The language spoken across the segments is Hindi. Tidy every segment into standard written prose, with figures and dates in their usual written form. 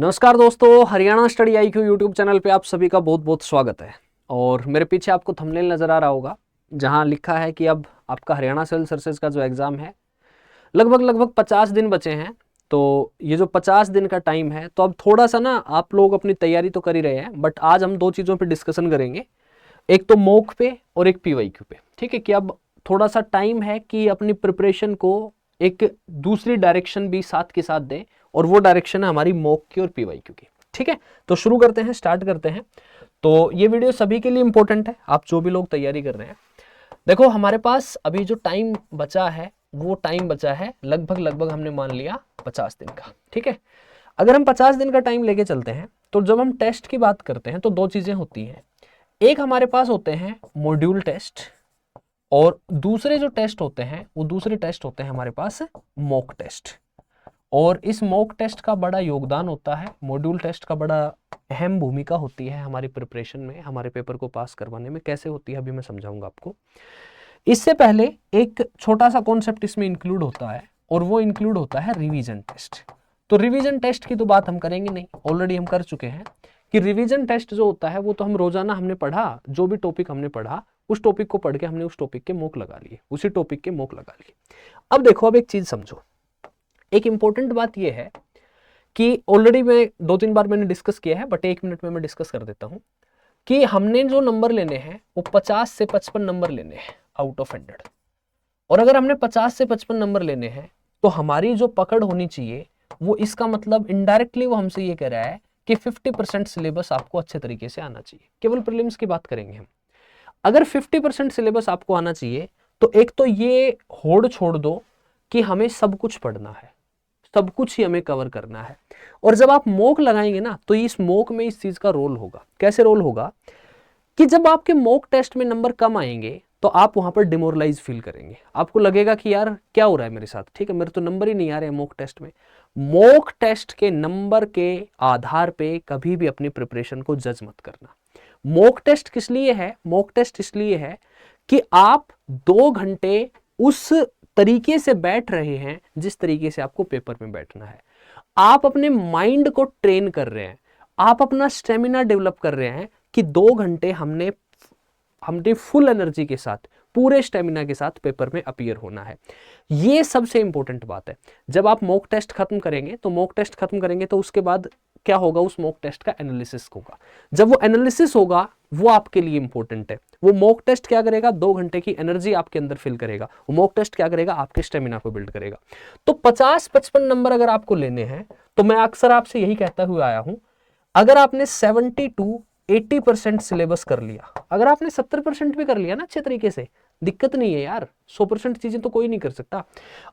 नमस्कार दोस्तों, Haryana study IQ YouTube channel पे आप सभी का बहुत बहुत स्वागत है। और मेरे पीछे आपको थंबनेल नज़र आ रहा होगा जहां लिखा है कि अब आपका हरियाणा सिविल सर्विसेज का जो एग्ज़ाम है लगभग 50 दिन बचे हैं। तो ये जो 50 दिन का टाइम है, तो अब थोड़ा सा ना आप लोग अपनी तैयारी तो कर ही रहे हैं, बट आज हम दो चीज़ों पर डिस्कशन करेंगे, एक तो मॉक पे और एक PYQ पे। ठीक है कि अब थोड़ा सा टाइम है कि अपनी प्रिपरेशन को एक दूसरी डायरेक्शन भी साथ के साथ दें, और वो डायरेक्शन है हमारी मॉक की और PYQ की। ठीक है, तो शुरू करते हैं, स्टार्ट करते हैं। तो ये वीडियो सभी के लिए इंपॉर्टेंट है, आप जो भी लोग तैयारी कर रहे हैं। देखो, हमारे पास अभी जो टाइम बचा है वो टाइम बचा है लगभग हमने मान लिया 50 दिन का। ठीक है, अगर हम 50 दिन का टाइम लेके चलते हैं तो जब हम टेस्ट की बात करते हैं तो दो चीजें होती हैं। एक हमारे पास होते हैं मॉड्यूल टेस्ट, और दूसरे जो टेस्ट होते हैं वो दूसरे टेस्ट होते हैं हमारे पास मॉक टेस्ट। और इस मॉक टेस्ट का बड़ा योगदान होता है, मॉड्यूल टेस्ट का बड़ा अहम भूमिका होती है हमारी प्रिपरेशन में, हमारे पेपर को पास करवाने में। कैसे होती है अभी मैं समझाऊंगा आपको। इससे पहले एक छोटा सा कॉन्सेप्ट इसमें इंक्लूड होता है, और वो इंक्लूड होता है रिवीजन टेस्ट। तो रिवीजन टेस्ट की तो बात हम करेंगे नहीं, ऑलरेडी हम कर चुके हैं कि रिवीजन टेस्ट जो होता है वो तो हम रोजाना हमने पढ़ा, जो भी टॉपिक हमने पढ़ा उस टॉपिक को पढ़ के हमने उस टॉपिक के मॉक लगा लिए, उसी टॉपिक के मॉक लगा लिए। अब देखो, अब एक चीज समझो, एक इंपॉर्टेंट बात यह है कि ऑलरेडी मैं 2-3 बार मैंने डिस्कस किया है, बट 1 मिनट में मैं डिस्कस कर देता हूं कि हमने जो नंबर लेने हैं वो 50 से 55 नंबर लेने हैं आउट ऑफ 100। और अगर हमने 50 से 55 नंबर लेने हैं तो हमारी जो पकड़ होनी चाहिए वो, इसका मतलब इनडायरेक्टली वो हमसे ये कह रहा है कि 50% सिलेबस आपको अच्छे तरीके से आना चाहिए। केवल प्रीलिम्स की बात करेंगे हम। अगर 50% सिलेबस आपको आना चाहिए तो एक तो ये होड़ छोड़ दो कि हमें सब कुछ पढ़ना है, सब कुछ ही हमें कवर करना है। और जब आप मॉक लगाएंगे ना, तो इस मॉक में इस चीज का रोल होगा। कैसे रोल होगा कि जब आपके मॉक टेस्ट में नंबर कम आएंगे तो आप वहां पर डिमोरलाइज फील करेंगे, आपको लगेगा कि यार क्या हो रहा है मेरे साथ। ठीक है, मेरे तो नंबर ही नहीं आ रहे हैं मॉक टेस्ट में। मॉक टेस्ट के नंबर के आधार पे कभी भी अपनी प्रिपरेशन को जज मत करना। मॉक टेस्ट किस लिए है? मॉक टेस्ट इसलिए है कि आप 2 घंटे उस तरीके से बैठ रहे हैं जिस तरीके से आपको पेपर में बैठना है। आप अपने माइंड को ट्रेन कर रहे हैं, आप अपना स्टेमिना डेवलप कर रहे हैं कि 2 घंटे हमने फुल एनर्जी के साथ, पूरे स्टेमिना के साथ पेपर में अपीयर होना है। ये सबसे इंपॉर्टेंट बात है। जब आप मॉक टेस्ट खत्म करेंगे तो उसके बाद क्या होगा, उस मॉक टेस्ट का एनालिसिस होगा। जब वो एनालिसिस होगा वो आपके लिए इंपॉर्टेंट है। वो मॉक टेस्ट क्या करेगा? 2 घंटे की एनर्जी आपके अंदर फिल करेगा। वो मॉक टेस्ट क्या करेगा? आपके स्टेमिना को बिल्ड करेगा। तो 50-55 नंबर अगर आपको लेने हैं तो मैं अक्सर आपसे यही कहता हुआ आया हूं, अगर आपने 70-80% सिलेबस कर लिया, अगर आपने 70% भी कर लिया ना अच्छे तरीके से, दिक्कत नहीं है यार, 100% चीजें तो कोई नहीं कर सकता।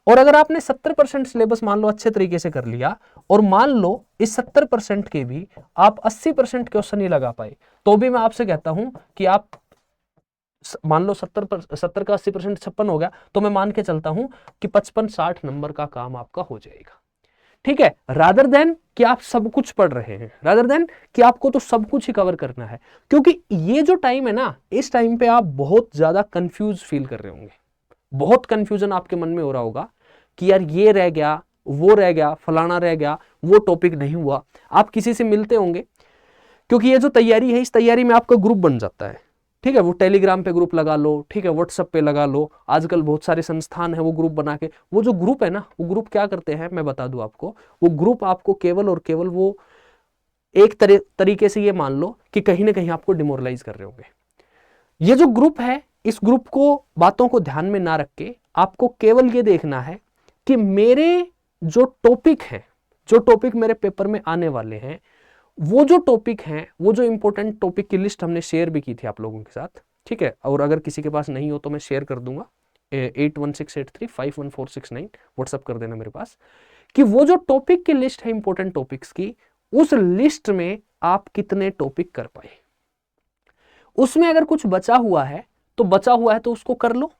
और अगर आपने 70% सिलेबस मान लो अच्छे तरीके से कर लिया, और मान लो इस 70% के भी आप 80% क्वेश्चन ही लगा पाए, तो भी मैं आपसे कहता हूं कि आप मान लो 70 का 80% 56 हो गया, तो मैं मान के चलता हूं कि 55-60 नंबर का काम आपका हो जाएगा। ठीक है, रादर देन कि आप सब कुछ पढ़ रहे हैं, रादर देन कि आपको तो सब कुछ ही कवर करना है। क्योंकि ये जो टाइम है ना, इस टाइम पे आप बहुत ज्यादा कंफ्यूज फील कर रहे होंगे, बहुत कंफ्यूजन आपके मन में हो रहा होगा कि यार ये रह गया, वो रह गया, फलाना रह गया, वो टॉपिक नहीं हुआ। आप किसी से मिलते होंगे, क्योंकि ये जो तैयारी है, इस तैयारी में आपका ग्रुप बन जाता है। ठीक है, वो टेलीग्राम पे ग्रुप लगा लो, ठीक है, व्हाट्सएप पे लगा लो, आजकल बहुत सारे संस्थान है वो ग्रुप बना के, वो जो ग्रुप है ना, वो ग्रुप क्या करते हैं मैं बता दूं आपको। वो ग्रुप आपको केवल और केवल वो एक तरीके से ये मान लो कि कहीं ना कहीं आपको डिमोरलाइज कर रहे होंगे। ये जो ग्रुप है, इस ग्रुप को, बातों को ध्यान में ना रख के आपको केवल ये देखना है कि मेरे जो टॉपिक हैं, जो टॉपिक मेरे पेपर में आने वाले हैं, वो जो टॉपिक हैं, वो जो इंपॉर्टेंट टॉपिक की लिस्ट हमने शेयर भी की थी आप लोगों के साथ। ठीक है, और अगर किसी के पास नहीं हो तो मैं शेयर कर दूंगा, 8168351469 व्हाट्सअप कर देना मेरे पास, कि वो जो टॉपिक की लिस्ट है इंपॉर्टेंट टॉपिक्स की, उस लिस्ट में आप कितने टॉपिक कर पाए। उसमें अगर कुछ बचा हुआ है तो उसको कर लो,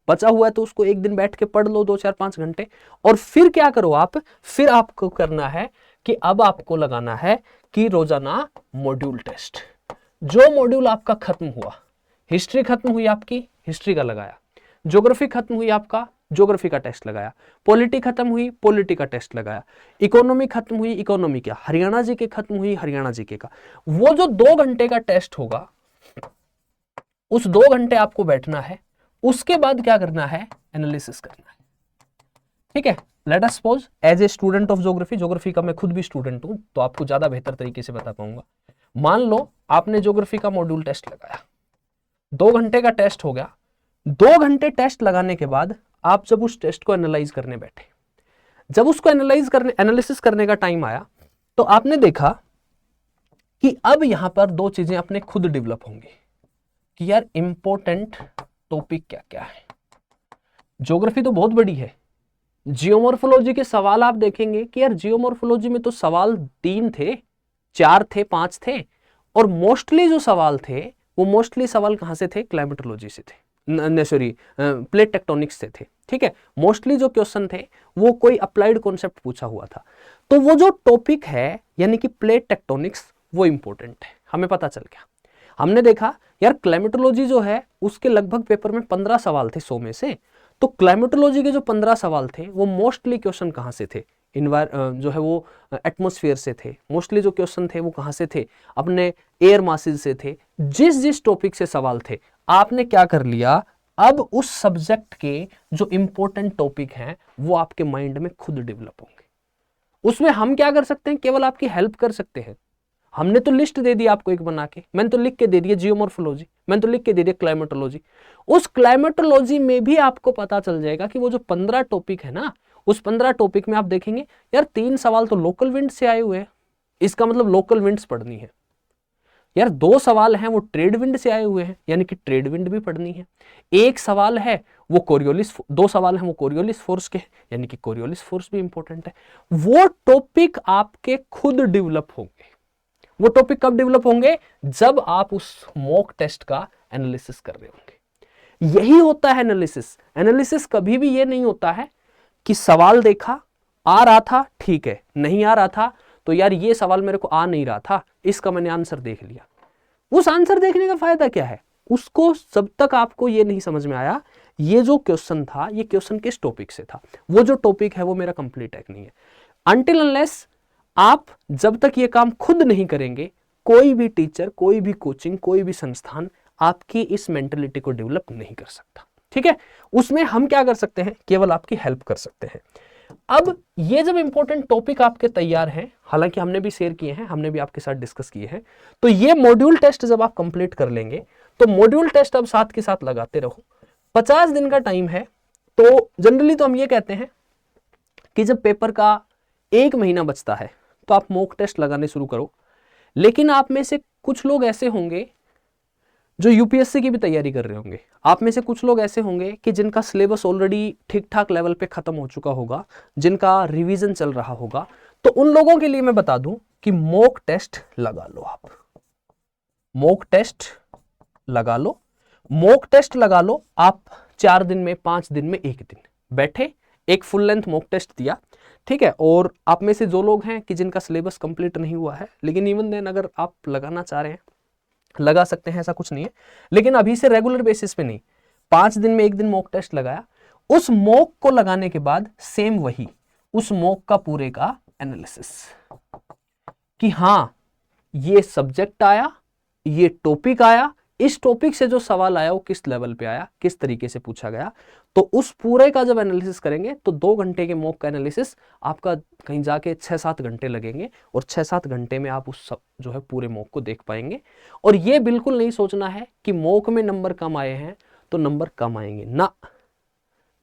बचा हुआ है तो उसको एक दिन बैठ के पढ़ लो 2-4-5 घंटे। और फिर क्या करो आप, फिर आपको करना है कि अब आपको लगाना है कि रोजाना मॉड्यूल टेस्ट। जो मॉड्यूल आपका खत्म हुआ, हिस्ट्री खत्म हुई आपकी, हिस्ट्री का लगाया, ज्योग्राफी खत्म हुई आपका, ज्योग्राफी का टेस्ट लगाया, पॉलिटी खत्म हुई, पॉलिटी का टेस्ट लगाया, इकोनॉमी खत्म हुई, इकोनॉमी का, हरियाणा जीके खत्म हुई, हरियाणा जीके का। वो जो 2 घंटे का टेस्ट होगा, उस 2 घंटे आपको बैठना है, उसके बाद क्या करना है, एनालिसिस करना है। ठीक है, let us suppose as a student of geography, geography का मैं खुद भी स्टूडेंट हूं तो आपको ज्यादा बेहतर तरीके से बता पाऊंगा। मान लो आपने ज्योग्राफी का मॉड्यूल टेस्ट लगाया, 2 घंटे का टेस्ट हो गया। 2 घंटे टेस्ट लगाने के बाद आप जब उस टेस्ट को एनालाइज करने बैठे, जब उसको एनालिसिस करने का टाइम आया, तो आपने देखा कि अब यहां पर 2 चीजें अपने खुद डेवलप होंगी कि यार इंपॉर्टेंट टॉपिक क्या क्या है। ज्योग्राफी तो बहुत बड़ी है, जियोमॉर्फोलॉजी के सवाल आप देखेंगे कि यार जियोमॉर्फोलॉजी में तो सवाल 3 थे, 4 थे, 5 थे, और मोस्टली जो सवाल थे वो मोस्टली सवाल कहां से थे, क्लाइमेटोलॉजी से थे, सॉरी प्लेट टेक्टोनिक्स से थे। ठीक है, मोस्टली जो क्वेश्चन थे वो कोई अप्लाइड कॉन्सेप्ट पूछा हुआ था। तो वो जो टॉपिक है यानी कि प्लेट टेक्टोनिक्स, वो इंपॉर्टेंट है, हमें पता चल गया। हमने देखा यार क्लाइमेटोलॉजी जो है उसके लगभग पेपर में 15 सवाल थे 100 में से, तो क्लाइमेटोलॉजी के जो 15 सवाल थे वो मोस्टली क्वेश्चन कहां से थे, जो है वो एटमॉस्फेयर से थे। मोस्टली जो क्वेश्चन थे वो कहां से थे, अपने एयर मासेस से थे। जिस जिस टॉपिक से सवाल थे आपने क्या कर लिया, अब उस सब्जेक्ट के जो इंपॉर्टेंट टॉपिक हैं वो आपके माइंड में खुद डेवलप होंगे। उसमें हम क्या कर सकते हैं, केवल आपकी हेल्प कर सकते हैं। हमने तो लिस्ट दे दी आपको एक बना के, मैंने तो लिख के दे दिया जियोमॉर्फोलॉजी, मैंने तो लिख के दे दिया क्लाइमेटोलॉजी। उस क्लाइमेटोलॉजी में भी आपको पता चल जाएगा कि वो जो 15 टॉपिक है ना, उस 15 टॉपिक में आप देखेंगे यार 3 सवाल तो लोकल विंड से आए हुए हैं, इसका मतलब लोकल विंड्स पढ़नी है। यार 2 सवाल हैं वो ट्रेड विंड से आए हुए हैं, यानी कि ट्रेड विंड भी पढ़नी है। एक सवाल है वो कोरियोलिस, 2 सवाल हैं वो कोरियोलिस फोर्स के, यानी कि कोरियोलिस फोर्स भी इंपॉर्टेंट है। वो टॉपिक आपके खुद डेवलप होंगे। वो टॉपिक कब डेवलप होंगे, जब आप उस मॉक टेस्ट का एनालिसिस कर रहे होंगे। यही होता है एनालिसिस। एनालिसिस कभी भी ये नहीं होता है कि सवाल देखा, आ रहा था ठीक है, नहीं आ रहा था तो यार ये सवाल मेरे को आ नहीं रहा था, इसका मैंने आंसर देख लिया। उस आंसर देखने का फायदा क्या है, उसको जब तक आपको ये नहीं समझ में आया ये जो क्वेश्चन था ये क्वेश्चन किस टॉपिक से था, वो जो टॉपिक है वो मेरा कंप्लीट है नहीं है। अनटिल अनलेस आप जब तक ये काम खुद नहीं करेंगे, कोई भी टीचर, कोई भी कोचिंग, कोई भी संस्थान आपकी इस मेंटेलिटी को डेवलप नहीं कर सकता। ठीक है, उसमें हम क्या कर सकते हैं, केवल आपकी हेल्प कर सकते हैं। अब ये जब इंपॉर्टेंट टॉपिक आपके तैयार हैं, हालांकि हमने भी शेयर किए हैं, हमने भी आपके साथ डिस्कस किए हैं, तो ये मॉड्यूल टेस्ट जब आप कंप्लीट कर लेंगे तो मॉड्यूल टेस्ट अब साथ के साथ लगाते रहो। 50 दिन का टाइम है, तो जनरली तो हम ये कहते हैं कि जब पेपर का 1 महीना बचता है तो आप मॉक टेस्ट लगाने शुरू करो। लेकिन आप में से कुछ लोग ऐसे होंगे जो यूपीएससी की भी तैयारी कर रहे होंगे, आप में से कुछ लोग ऐसे होंगे कि जिनका सिलेबस ऑलरेडी ठीक ठाक लेवल पे खत्म हो चुका होगा, जिनका रिवीजन चल रहा होगा। तो उन लोगों के लिए मैं बता दूं कि मॉक टेस्ट लगा लो। आप मॉक टेस्ट लगा लो, मॉक टेस्ट लगा लो। आप 4 दिन में, 5 दिन में, 1 दिन बैठे, एक फुल लेंथ मॉक टेस्ट दिया, ठीक है। और आप में से जो लोग हैं कि जिनका सिलेबस कंप्लीट नहीं हुआ है, लेकिन इवन देन अगर आप लगाना चाह रहे हैं लगा सकते हैं, ऐसा कुछ नहीं है। लेकिन अभी से रेगुलर बेसिस पे नहीं, 5 दिन में 1 दिन मॉक टेस्ट लगाया, उस मॉक को लगाने के बाद सेम वही उस मॉक का पूरे का एनालिसिस कि हाँ ये सब्जेक्ट आया, ये टॉपिक आया, इस टॉपिक से जो सवाल आया वो किस लेवल पे आया, किस तरीके से पूछा गया। तो उस पूरे का जब एनालिसिस करेंगे तो 2 घंटे के मॉक का एनालिसिस आपका कहीं जाके 6-7 घंटे लगेंगे, और 6-7 घंटे में आप उस सब जो है पूरे मॉक को देख पाएंगे। और ये बिल्कुल नहीं सोचना है कि मॉक में नंबर कम आए हैं तो नंबर कम आएंगे ना।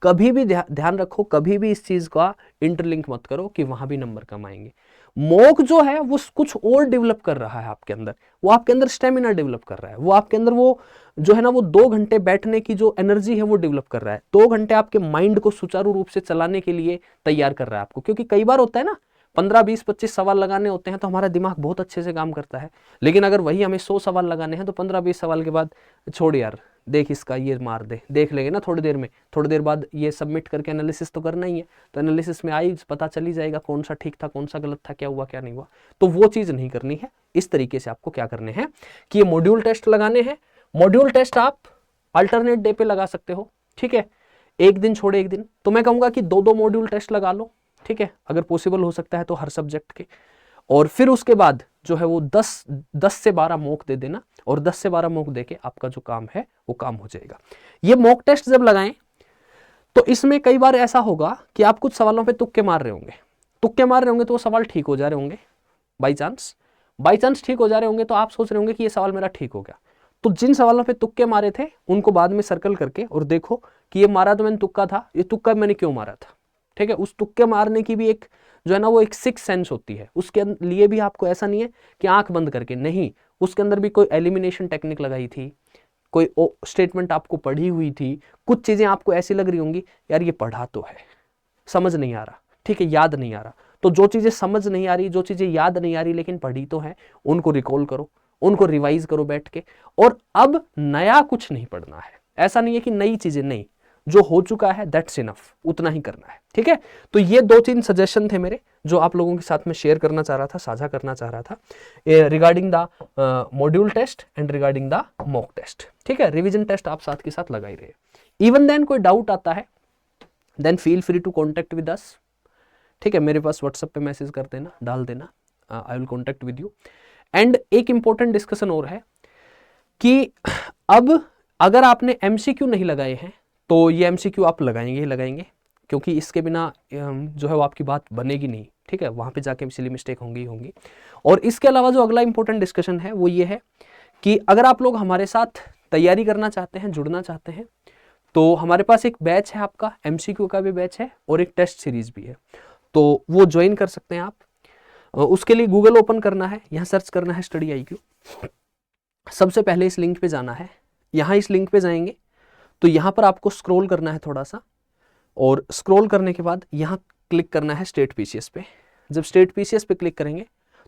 कभी भी ध्यान रखो, कभी भी इस चीज का इंटरलिंक मत करो कि वहां भी नंबर कम आएंगे। मॉक जो है वो कुछ और डेवलप कर रहा है आपके अंदर, वो आपके अंदर स्टेमिना डेवलप कर रहा है, वो आपके अंदर वो जो है ना वो 2 घंटे बैठने की जो एनर्जी है वो डेवलप कर रहा है। 2 घंटे आपके माइंड को सुचारू रूप से चलाने के लिए तैयार कर रहा है आपको। क्योंकि कई बार होता है ना 15, 20, 25 सवाल लगाने होते हैं तो हमारा दिमाग बहुत अच्छे से काम करता है, लेकिन अगर वही हमें 100 सवाल लगाने हैं तो 15, 20 सवाल के बाद छोड़ यार, देख इसका ये मार दे, देख लेंगे ना थोड़ी देर में, थोड़ी देर बाद ये सबमिट करके एनालिसिस तो करना ही है, तो एनालिसिस में आई पता चल ही जाएगा कौन सा ठीक था, कौन सा गलत था, क्या हुआ क्या नहीं हुआ। तो वो चीज़ नहीं करनी है। इस तरीके से आपको क्या करने हैं कि ये मॉड्यूल टेस्ट लगाने हैं। मॉड्यूल टेस्ट आप अल्टरनेट डे पे लगा सकते हो, ठीक है। एक दिन छोड़े एक दिन, तो मैं कहूँगा कि 2-2 मॉड्यूल टेस्ट लगा लो, ठीक है, अगर पॉसिबल हो सकता है तो हर सब्जेक्ट के। और फिर उसके बाद जो है वो 10 से 12 मॉक दे देना, और 10 से 12 मॉक देके आपका जो काम है वो काम हो जाएगा। ये मॉक टेस्ट जब लगाएं तो इसमें कई बार ऐसा होगा कि आप कुछ सवालों पे तुक्के मार रहे होंगे, तो वो सवाल ठीक हो जा रहे होंगे बाई चांस ठीक हो जा रहे होंगे, तो आप सोच रहे होंगे कि ये सवाल मेरा ठीक हो गया। तो जिन सवालों पे तुक्के मारे थे उनको बाद में सर्कल करके और देखो कि ये मारा तो मैंने तुक्का था, ये तुक्का मैंने क्यों मारा था, ठीक है। उस तुक्के मारने की भी एक जो है ना वो एक सिक्स सेंस होती है, उसके लिए भी आपको ऐसा नहीं है कि आंख बंद करके, नहीं, उसके अंदर भी कोई एलिमिनेशन टेक्निक लगाई थी, कोई स्टेटमेंट आपको पढ़ी हुई थी, कुछ चीजें आपको ऐसी लग रही होंगी यार ये पढ़ा तो है, समझ नहीं आ रहा, ठीक है, याद नहीं आ रहा। तो जो चीजें समझ नहीं आ रही, जो चीजें याद नहीं आ रही लेकिन पढ़ी तो है, उनको रिकॉल करो, उनको रिवाइज करो बैठ के। और अब नया कुछ नहीं पढ़ना है, ऐसा नहीं है कि नई चीजें, नहीं, जो हो चुका है दैट्स इनफ, उतना ही करना है, ठीक है। तो ये 2-3 सजेशन थे मेरे जो आप लोगों के साथ में शेयर करना चाह रहा था, साझा करना चाह रहा था, regarding the module test and regarding the mock test, ठीक है। रिवीजन टेस्ट आप साथ के साथ लगा ही रहे। इवन देन कोई डाउट आता है then feel free to contact with us, ठीक है, मेरे पास व्हाट्सएप पे मैसेज कर देना, डाल देना, I will contact with you. And एक इंपॉर्टेंट डिस्कशन और है कि अब अगर आपने एमसीक्यू नहीं लगाए हैं तो ये एमसीक्यू आप लगाएंगे, क्योंकि इसके बिना जो है वो आपकी बात बनेगी नहीं, ठीक है, वहां पे जाके इसीलिए मिस्टेक होंगी। और इसके अलावा जो अगला इंपॉर्टेंट डिस्कशन है वो ये है कि अगर आप लोग हमारे साथ तैयारी करना चाहते हैं, जुड़ना चाहते हैं, तो हमारे पास एक बैच है, आपका एमसीक्यू का भी बैच है और एक टेस्ट सीरीज भी है, तो वो ज्वाइन कर सकते हैं आप। उसके लिए गूगल ओपन करना है, यहाँ सर्च करना है स्टडी IQ, सबसे पहले इस लिंक पे जाना है, यहाँ इस लिंक पे जाएंगे तो यहाँ पर आपको स्क्रॉल करना है थोड़ा सा, और स्क्रॉल करने के बाद यहाँ क्लिक करना है स्टेट PCS पे। जब स्टेट PCS पे क्लिक करेंगे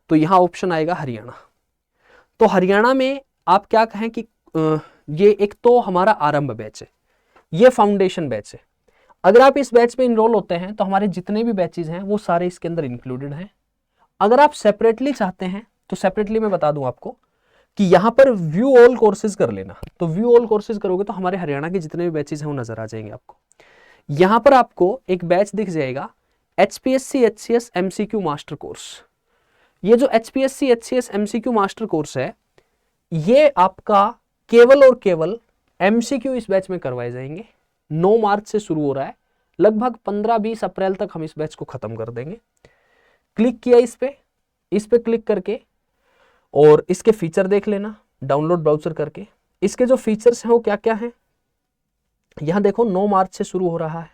तो यहाँ ऑप्शन आएगा हरियाणा। तो हरियाणा में आप क्या कहें कि ये एक तो हमारा आरंभ बैच है, ये फाउंडेशन बैच है। अगर आप इस बैच पे इनरोल होते हैं तो हमारे जितने भी बैचेज हैं वो सारे इसके अंदर इंक्लूडेड हैं। अगर आप सेपरेटली चाहते हैं तो सेपरेटली मैं बता दूं आपको कि यहाँ पर व्यू ऑल कोर्सेज कर लेना, तो व्यू ऑल कोर्सेज करोगे तो हमारे हरियाणा के जितने भी बैचेज हैं वो नजर आ जाएंगे आपको। यहाँ पर आपको एक बैच दिख जाएगा HPSC HCS MCQ master course. ये जो HPSC HCS MCQ master course है ये आपका केवल और केवल MCQ इस बैच में करवाए जाएंगे। 9 मार्च से शुरू हो रहा है, लगभग 15-20 अप्रैल तक हम इस बैच को खत्म कर देंगे। क्लिक किया इस पे क्लिक करके और इसके फीचर देख लेना डाउनलोड ब्राउजर करके। इसके जो फीचर्स हैं वो क्या क्या हैं, यहाँ देखो 9 मार्च से शुरू हो रहा है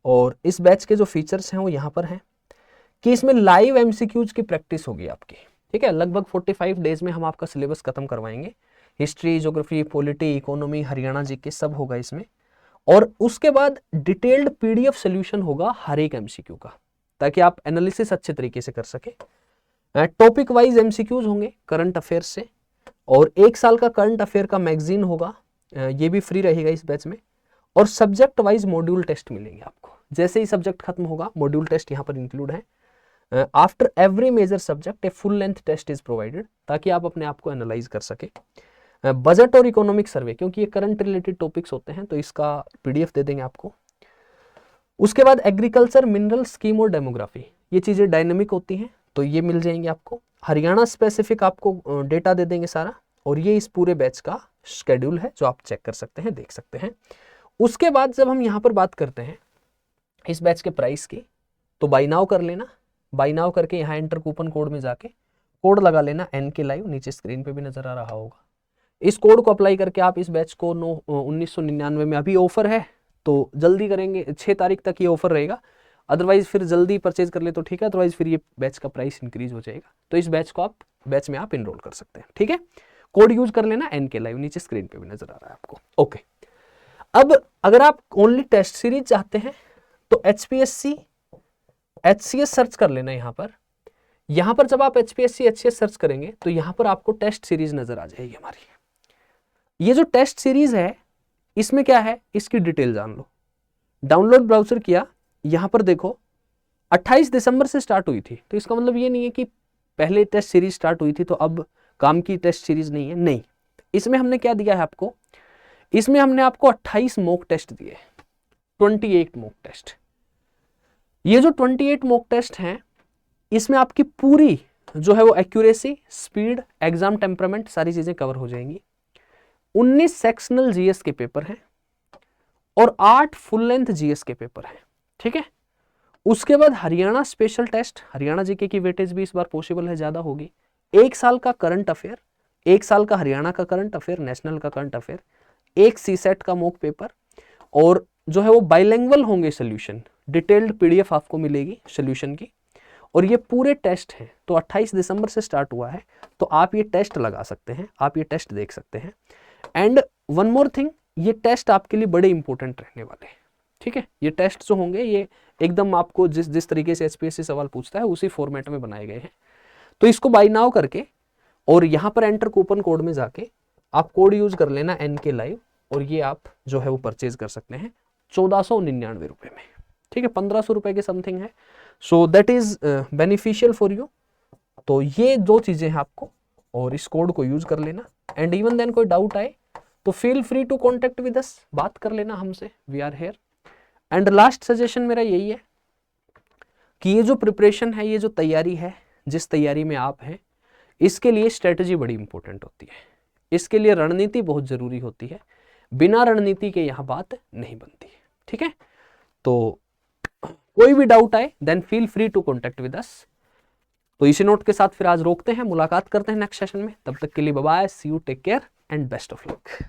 और इस बैच के जो फीचर्स हैं वो यहाँ पर हैं कि इसमें लाइव MCQs की प्रैक्टिस होगी आपकी, ठीक है। लगभग 45 डेज में हम आपका सिलेबस खत्म करवाएंगे। History, geography, polity, economy, Haryana GK सब होगा इसमें। और उसके बाद डिटेल्ड PDF सोल्यूशन होगा हर एक MCQ का, ताकि आप एनालिसिस अच्छे तरीके से कर सके। टॉपिक वाइज MCQs होंगे करंट अफेयर से, और 1 साल का करंट अफेयर का मैगजीन होगा, ये भी फ्री रहेगा इस बैच में। और सब्जेक्ट वाइज मॉड्यूल टेस्ट मिलेंगे आपको, जैसे ही सब्जेक्ट खत्म होगा मॉड्यूल टेस्ट यहाँ पर इंक्लूड है। After every major subject a full length test is provided, ताकि आप अपने आप को एनालाइज कर सके। बजट और इकोनॉमिक सर्वे, क्योंकि ये करंट रिलेटेड टॉपिक्स होते हैं तो इसका PDF दे देंगे आपको। उसके बाद एग्रीकल्चर, मिनरल, स्कीम और डेमोग्राफी, ये चीज़ें डायनेमिक होती हैं तो ये मिल जाएंगे आपको। हरियाणा स्पेसिफिक आपको डेटा दे देंगे सारा, और ये इस पूरे बैच का शेड्यूल है जो आप चेक कर सकते हैं, देख सकते हैं। उसके बाद जब हम यहाँ पर बात करते हैं इस बैच के प्राइस की, तो बाई नाउ कर लेना, बाई नाउ करके यहाँ एंटर कूपन कोड में जाके कोड लगा लेना NK लाइव, नीचे स्क्रीन पे भी नजर आ रहा होगा। इस कोड को अप्लाई करके आप इस बैच को 1999 में, अभी ऑफर है तो जल्दी करेंगे, 6 तारीख तक ये ऑफर रहेगा, अदरवाइज फिर जल्दी परचेज कर ले तो ठीक है, अदरवाइज फिर ये बैच का प्राइस इंक्रीज हो जाएगा। तो इस बैच में आप इनरोल कर सकते हैं, ठीक है। कोड यूज कर लेना NK लाइव, नीचे स्क्रीन पे भी नजर आ रहा है आपको, ओके। अब अगर आप ओनली टेस्ट सीरीज चाहते हैं तो HPSC HCS सर्च कर लेना। यहाँ पर जब आप HPSC HCS सर्च करेंगे तो यहाँ पर आपको टेस्ट सीरीज नजर आ जाएगी हमारी। ये जो टेस्ट सीरीज है इसमें क्या है, इसकी डिटेल जान लो। डाउनलोड ब्राउजर किया, यहाँ पर देखो 28 दिसंबर से स्टार्ट हुई थी, तो इसका मतलब ये नहीं है कि पहले टेस्ट सीरीज स्टार्ट हुई थी तो अब काम की टेस्ट सीरीज नहीं है, नहीं। इसमें हमने क्या दिया है आपको, इसमें हमने आपको 28 मॉक टेस्ट दिए, 28 मॉक टेस्ट। ये जो 28 मॉक टेस्ट हैं, इसमें आपकी पूरी जो है वो एक्यूरेसी, स्पीड, एग्जाम टेम्परामेंट सारी चीजें कवर हो जाएंगी। 19 सेक्शनल जीएस के पेपर हैं और 8 फुल लेंथ जीएस के पेपर हैं, ठीक है। उसके बाद Haryana special test, Haryana GK की वेटेज भी इस बार पॉसिबल है, ज्यादा होगी। 1 साल का करंट अफेयर, 1 साल का हरियाणा का करंट अफेयर, नेशनल का करंट अफेयर, 1 सीसेट का मॉक पेपर, और जो है वो बाइलिंगुअल होंगे सोल्यूशन, डिटेल्ड पीडीएफ आपको मिलेगी सोल्यूशन की। और ये पूरे टेस्ट हैं, तो 28 दिसंबर से स्टार्ट हुआ है, तो आप ये टेस्ट लगा सकते हैं, आप ये टेस्ट देख सकते हैं। एंड वन मोर थिंग, ये टेस्ट आपके लिए बड़े इंपॉर्टेंट रहने वाले हैं, ठीक है। ये टेस्ट जो होंगे ये एकदम आपको जिस तरीके से एचपीएससी सवाल पूछता है उसी फॉर्मेट में बनाए गए हैं। तो इसको बाय नाउ करके और यहाँ पर एंटर कूपन कोड में जाके आप कोड यूज कर लेना NK लाइव, और ये आप जो है वो परचेज कर सकते हैं 1499 रुपए में, ठीक है। 1500 रुपए के समथिंग है। So that is beneficial for you. तो ये 2 चीजें हैं आपको, और इस कोड को यूज कर लेना। एंड इवन देन कोई डाउट आए तो feel free to contact with us, बात कर लेना हमसे, we are here. And last suggestion मेरा यही है कि ये जो प्रिपरेशन है, ये जो तैयारी है, जिस तैयारी में आप हैं, इसके लिए स्ट्रेटजी बड़ी इंपॉर्टेंट होती है, इसके लिए रणनीति बहुत जरूरी होती है। बिना रणनीति के यहाँ बात नहीं बनती, ठीक है। तो कोई भी डाउट आए then feel free to contact with us. तो इसी नोट के साथ फिर आज रोकते हैं, मुलाकात करते हैं नेक्स्ट सेशन में। तब तक के लिए bye bye, see you, take care and best of luck.